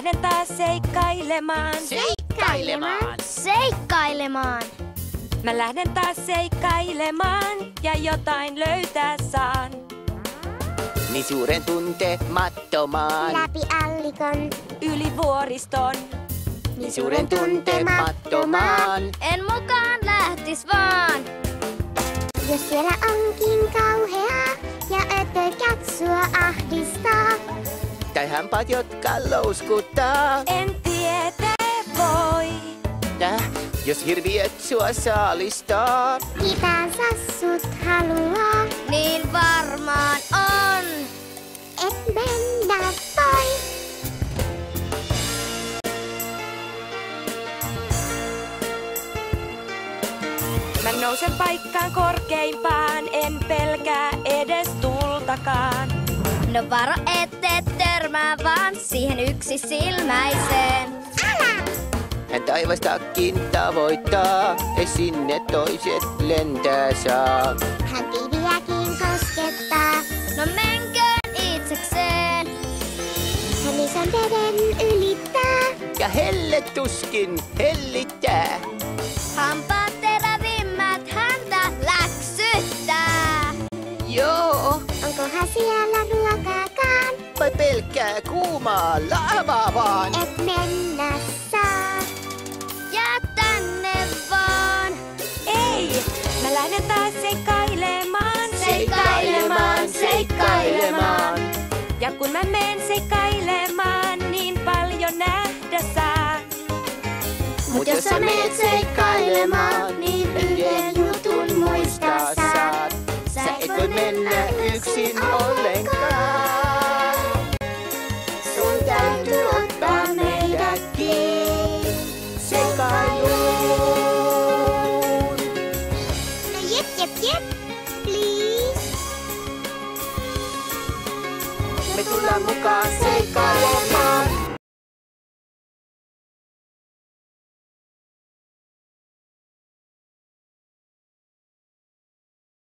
lähden taas seikkailemaan. Seikkailemaan! Seikkailemaan! Mä lähden taas seikkailemaan ja jotain löytää saan. Niin suuren tuntemattomaan. Läpi allikon, Yli vuoriston. Niin suuren tuntemattomaan. En mukaan lähtis vaan. Jos siellä onkin kauheaa ja ötökät sua ahdistaa. Tai hampaat, jotka louskuttaa. En tiedä voi. Jos hirviöt sua saalistaa. Itänsä sut haluaa. Niin varmaan on. Et mennä voi. Mä nousen paikkaan korkeimpaan, en pelkää edes tultakaan. No varo ette törmää vaan siihen yksisilmäiseen. Älä! Hän taivastakin tavoittaa, ja sinne toiset lentää saa. Hän tiiviäkin koskettaa. No menköön itsekseen. Hän ison veden ylittää. Ja helle tuskin hellittää. Hampaat terävimmät häntä läksyttää. Joo, Onkohan siellä ruokaakaan? vai pelkkää kuumaa lavaa vaan. Et mennä saa. Jää tänne vaan. Ei, mä lähden taas seikkailemaan. Seikkailemaan, seikkailemaan. Ja kun mä menen seikkailemaan, niin paljon nähdä saa. Mut jos sä menet seikkailemaan, niin yhden jutun muistaa saat. Sä et voi mennä yksin ollenkaan. Sun täytyy ottaa meidätkin seikkailuun. No jep, please. Me tullaan mukaan seikkailemaan.